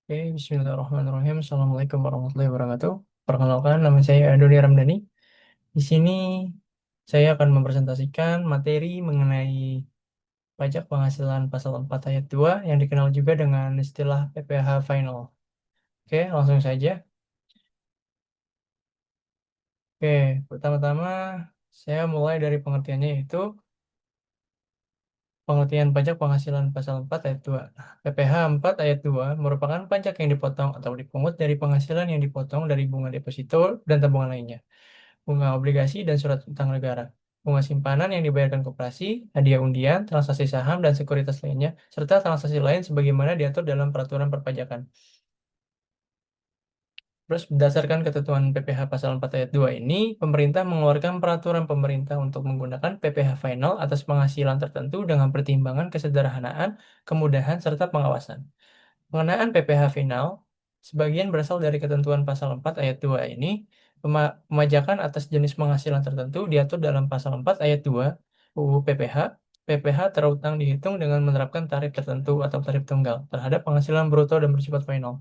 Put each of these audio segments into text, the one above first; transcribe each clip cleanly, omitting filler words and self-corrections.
Oke, Bismillahirrahmanirrahim. Assalamualaikum warahmatullahi wabarakatuh. Perkenalkan, nama saya Doni Ramdhani. Di sini saya akan mempresentasikan materi mengenai pajak penghasilan pasal 4 ayat 2 yang dikenal juga dengan istilah PPh final. Oke, langsung saja. Oke, pertama-tama saya mulai dari pengertiannya yaitu pengertian pajak penghasilan pasal 4 ayat 2. PPh 4 ayat 2 merupakan pajak yang dipotong atau dipungut dari penghasilan yang dipotong dari bunga deposito dan tabungan lainnya, bunga obligasi dan surat utang negara, bunga simpanan yang dibayarkan koperasi, hadiah undian, transaksi saham dan sekuritas lainnya, serta transaksi lain sebagaimana diatur dalam peraturan perpajakan. Terus berdasarkan ketentuan PPh pasal 4 ayat 2 ini, pemerintah mengeluarkan peraturan pemerintah untuk menggunakan PPh final atas penghasilan tertentu dengan pertimbangan kesederhanaan, kemudahan, serta pengawasan. Pengenaan PPh final, sebagian berasal dari ketentuan pasal 4 ayat 2 ini, pemajakan atas jenis penghasilan tertentu diatur dalam pasal 4 ayat 2 UU PPh. PPh terutang dihitung dengan menerapkan tarif tertentu atau tarif tunggal terhadap penghasilan bruto dan bersifat final.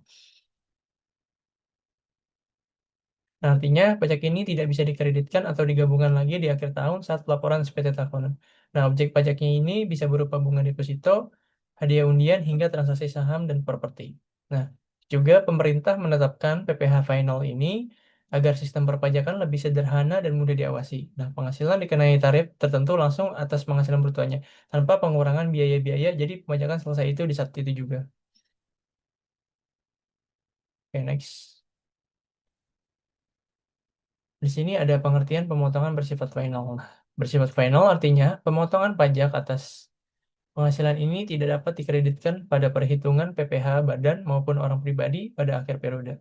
Nantinya, pajak ini tidak bisa dikreditkan atau digabungkan lagi di akhir tahun saat pelaporan SPT tahunan. Nah, objek pajaknya ini bisa berupa bunga deposito, hadiah undian, hingga transaksi saham dan properti. Nah, juga pemerintah menetapkan PPh final ini agar sistem perpajakan lebih sederhana dan mudah diawasi. Nah, penghasilan dikenai tarif tertentu langsung atas penghasilan brutonya, tanpa pengurangan biaya-biaya, jadi pembajakan selesai itu di saat itu juga. Oke, next. Di sini ada pengertian pemotongan bersifat final. Nah, bersifat final artinya pemotongan pajak atas penghasilan ini tidak dapat dikreditkan pada perhitungan PPh badan maupun orang pribadi pada akhir periode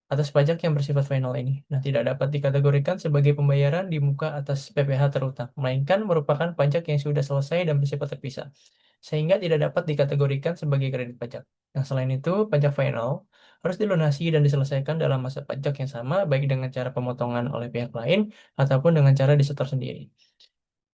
atas pajak yang bersifat final ini. Nah, tidak dapat dikategorikan sebagai pembayaran di muka atas PPh terutang, melainkan merupakan pajak yang sudah selesai dan bersifat terpisah, sehingga tidak dapat dikategorikan sebagai kredit pajak. Nah, selain itu, pajak final harus dilunasi dan diselesaikan dalam masa pajak yang sama, baik dengan cara pemotongan oleh pihak lain ataupun dengan cara disetor sendiri.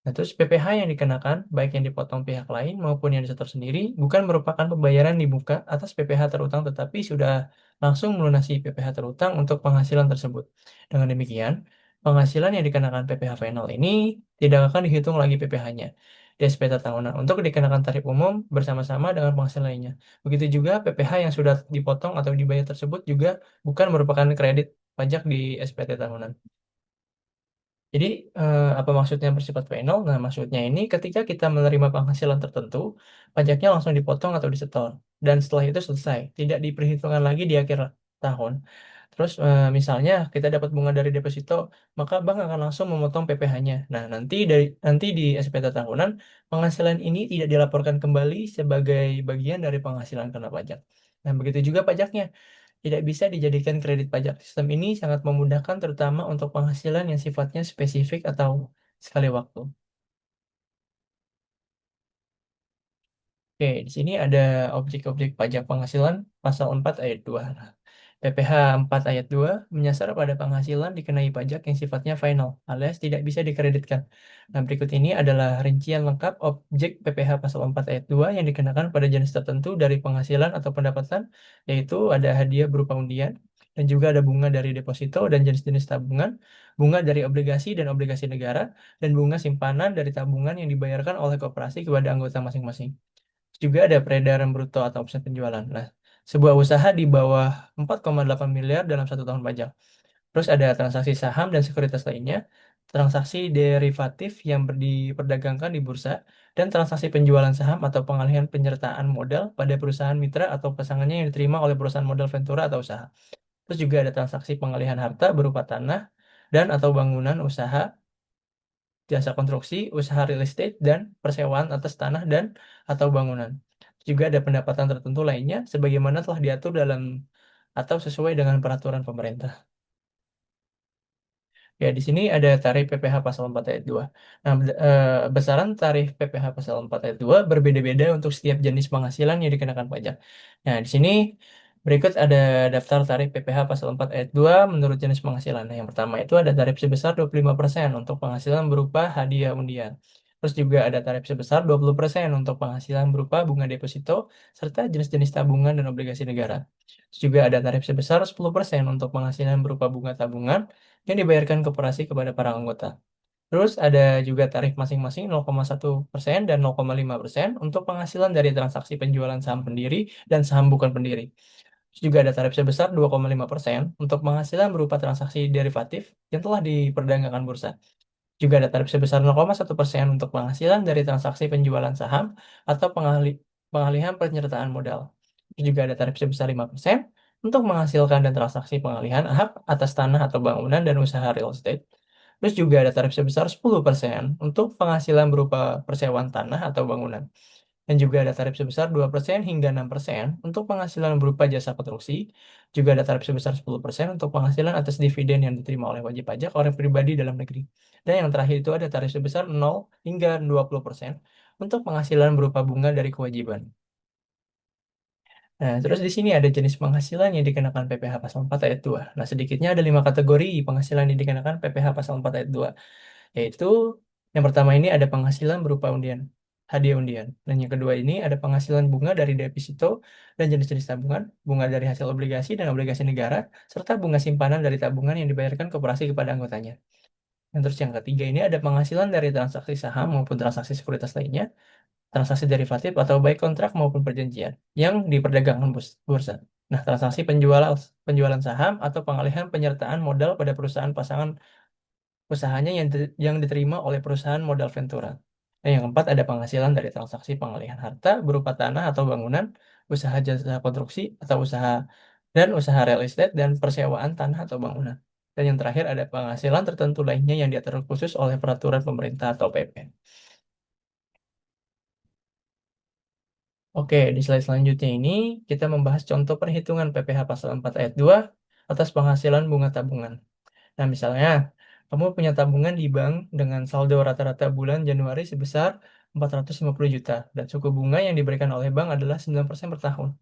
Nah, terus PPh yang dikenakan, baik yang dipotong pihak lain maupun yang disetor sendiri, bukan merupakan pembayaran di muka atas PPh terutang, tetapi sudah langsung melunasi PPh terutang untuk penghasilan tersebut. Dengan demikian, penghasilan yang dikenakan PPh final ini tidak akan dihitung lagi PPh-nya di SPT tahunan untuk dikenakan tarif umum bersama-sama dengan penghasilan lainnya. Begitu juga PPh yang sudah dipotong atau dibayar tersebut juga bukan merupakan kredit pajak di SPT tahunan. Jadi, apa maksudnya bersifat final? Nah, maksudnya ini ketika kita menerima penghasilan tertentu, pajaknya langsung dipotong atau disetor. Dan setelah itu selesai, tidak diperhitungkan lagi di akhir tahun. Terus, misalnya kita dapat bunga dari deposito, maka bank akan langsung memotong PPh-nya. Nah, nanti di SPT tahunan, penghasilan ini tidak dilaporkan kembali sebagai bagian dari penghasilan kena pajak. Nah, begitu juga pajaknya tidak bisa dijadikan kredit pajak. Sistem ini sangat memudahkan terutama untuk penghasilan yang sifatnya spesifik atau sekali waktu. Oke, di sini ada objek-objek pajak penghasilan pasal 4 ayat 2. Nah, PPh 4 ayat 2 menyasar pada penghasilan dikenai pajak yang sifatnya final alias tidak bisa dikreditkan. Nah, berikut ini adalah rincian lengkap objek PPh pasal 4 ayat 2 yang dikenakan pada jenis tertentu dari penghasilan atau pendapatan, yaitu ada hadiah berupa undian, dan juga ada bunga dari deposito dan jenis-jenis tabungan, bunga dari obligasi dan obligasi negara, dan bunga simpanan dari tabungan yang dibayarkan oleh koperasi kepada anggota masing-masing. Juga ada peredaran bruto atau omset penjualan. Nah, sebuah usaha di bawah 4,8 miliar dalam satu tahun pajak. Terus ada transaksi saham dan sekuritas lainnya, transaksi derivatif yang diperdagangkan di bursa, dan transaksi penjualan saham atau pengalihan penyertaan modal pada perusahaan mitra atau pasangannya yang diterima oleh perusahaan modal ventura atau usaha. Terus juga ada transaksi pengalihan harta berupa tanah dan atau bangunan usaha, jasa konstruksi, usaha real estate, dan persewaan atas tanah dan atau bangunan. Juga ada pendapatan tertentu lainnya sebagaimana telah diatur dalam atau sesuai dengan peraturan pemerintah. Ya, di sini ada tarif PPh pasal 4 ayat 2. Nah, besaran tarif PPh pasal 4 ayat 2 berbeda-beda untuk setiap jenis penghasilan yang dikenakan pajak. Nah, di sini berikut ada daftar tarif PPh pasal 4 ayat 2 menurut jenis penghasilan. Nah, yang pertama itu ada tarif sebesar 25% untuk penghasilan berupa hadiah undian. Terus juga ada tarif sebesar 20% untuk penghasilan berupa bunga deposito serta jenis-jenis tabungan dan obligasi negara. Terus juga ada tarif sebesar 10% untuk penghasilan berupa bunga tabungan yang dibayarkan koperasi kepada para anggota. Terus ada juga tarif masing-masing 0,1% dan 0,5% untuk penghasilan dari transaksi penjualan saham pendiri dan saham bukan pendiri. Terus juga ada tarif sebesar 2,5% untuk penghasilan berupa transaksi derivatif yang telah diperdagangkan bursa. Juga ada tarif sebesar 0,1% untuk penghasilan dari transaksi penjualan saham atau pengalihan penyertaan modal. Juga ada tarif sebesar 5% untuk menghasilkan dan transaksi pengalihan hak atas tanah atau bangunan dan usaha real estate. Terus juga ada tarif sebesar 10% untuk penghasilan berupa persewaan tanah atau bangunan. Dan juga ada tarif sebesar 2% hingga 6% untuk penghasilan berupa jasa konstruksi. Juga ada tarif sebesar 10% untuk penghasilan atas dividen yang diterima oleh wajib pajak orang pribadi dalam negeri. Dan yang terakhir itu ada tarif sebesar 0 hingga 20% untuk penghasilan berupa bunga dari kewajiban. Nah, terus di sini ada jenis penghasilan yang dikenakan PPh Pasal 4 Ayat 2. Nah, sedikitnya ada 5 kategori penghasilan yang dikenakan PPh Pasal 4 Ayat 2. Yaitu yang pertama ini ada penghasilan berupa undian, hadiah undian. Dan yang kedua ini ada penghasilan bunga dari deposito dan jenis-jenis tabungan, bunga dari hasil obligasi dan obligasi negara, serta bunga simpanan dari tabungan yang dibayarkan koperasi kepada anggotanya. Dan terus yang ketiga ini ada penghasilan dari transaksi saham maupun transaksi sekuritas lainnya, transaksi derivatif atau baik kontrak maupun perjanjian yang diperdagangkan bursa. Nah, transaksi penjualan penjualan saham atau pengalihan penyertaan modal pada perusahaan pasangan usahanya yang diterima oleh perusahaan modal Ventura. Dan yang keempat ada penghasilan dari transaksi pengalihan harta berupa tanah atau bangunan, usaha jasa konstruksi atau usaha real estate dan persewaan tanah atau bangunan. Dan yang terakhir ada penghasilan tertentu lainnya yang diatur khusus oleh peraturan pemerintah atau PP. Oke, di slide selanjutnya ini kita membahas contoh perhitungan PPh pasal 4 ayat 2 atas penghasilan bunga tabungan. Nah, misalnya, kamu punya tabungan di bank dengan saldo rata-rata bulan Januari sebesar 450 juta, dan suku bunga yang diberikan oleh bank adalah 9% per tahun.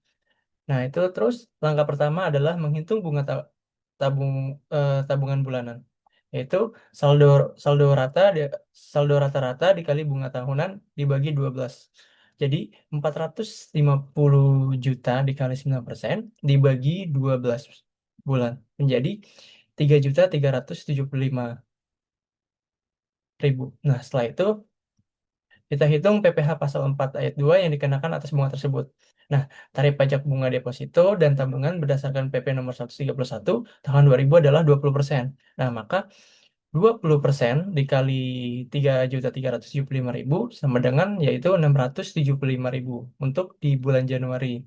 Nah, itu terus langkah pertama adalah menghitung bunga tabung, tabungan bulanan, yaitu saldo saldo rata saldo rata-rata dikali bunga tahunan dibagi 12. Jadi 450 juta dikali 9% dibagi 12 bulan menjadi 3.375.000. Nah, setelah itu kita hitung PPh pasal 4 ayat 2 yang dikenakan atas bunga tersebut. Nah, tarif pajak bunga deposito dan tabungan berdasarkan PP nomor 131 tahun 2000 adalah 20%. Nah, maka 20% dikali 3.375.000 sama dengan yaitu 675.000 untuk di bulan Januari.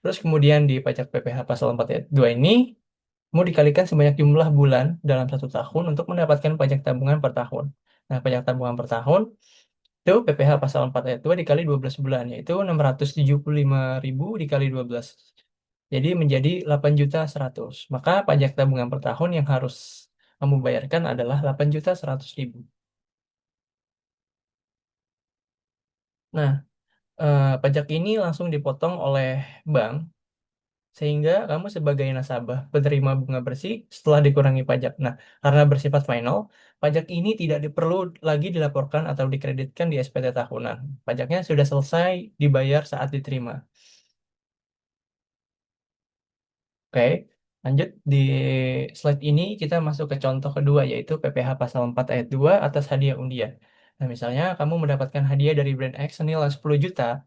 Terus kemudian di pajak PPh pasal 4 ayat 2 ini mau dikalikan sebanyak jumlah bulan dalam 1 tahun untuk mendapatkan pajak tabungan per tahun. Nah, pajak tabungan per tahun itu PPh pasal 4 ayat 2 dikali 12 bulan, yaitu 675.000 dikali 12. Jadi menjadi 8.100.000. Maka pajak tabungan per tahun yang harus kamu bayarkan adalah 8.100.000. Nah, pajak ini langsung dipotong oleh bank sehingga kamu sebagai nasabah penerima bunga bersih setelah dikurangi pajak. Nah, karena bersifat final, pajak ini tidak perlu lagi dilaporkan atau dikreditkan di SPT tahunan. Pajaknya sudah selesai dibayar saat diterima. Oke, lanjut di slide ini kita masuk ke contoh kedua yaitu PPh pasal 4 ayat 2 atas hadiah undian. Nah, misalnya kamu mendapatkan hadiah dari brand X senilai 10 juta.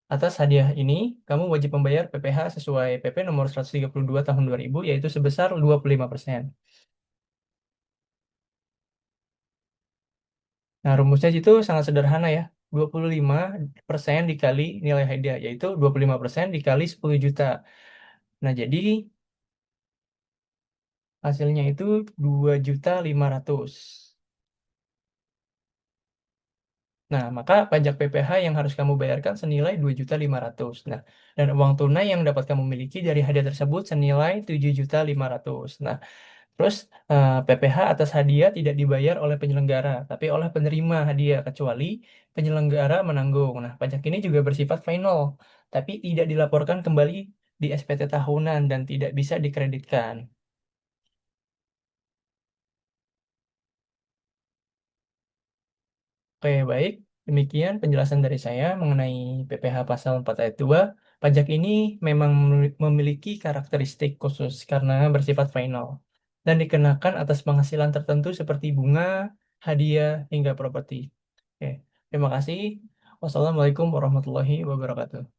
Atas hadiah ini, kamu wajib membayar PPh sesuai PP nomor 132 tahun 2000 yaitu sebesar 25%. Nah, rumusnya itu sangat sederhana ya. 25% dikali nilai hadiah yaitu 25% dikali 10 juta. Nah, jadi hasilnya itu 2.500.000. Nah, maka pajak PPh yang harus kamu bayarkan senilai 2.500.000. Nah, dan uang tunai yang dapat kamu miliki dari hadiah tersebut senilai 7.500.000. Nah, terus PPh atas hadiah tidak dibayar oleh penyelenggara, tapi oleh penerima hadiah kecuali penyelenggara menanggung. Nah, pajak ini juga bersifat final, tapi tidak dilaporkan kembali di SPT tahunan dan tidak bisa dikreditkan. Oke, baik. Demikian penjelasan dari saya mengenai PPh Pasal 4 Ayat 2. Pajak ini memang memiliki karakteristik khusus karena bersifat final dan dikenakan atas penghasilan tertentu seperti bunga, hadiah, hingga properti. Oke, terima kasih. Wassalamualaikum warahmatullahi wabarakatuh.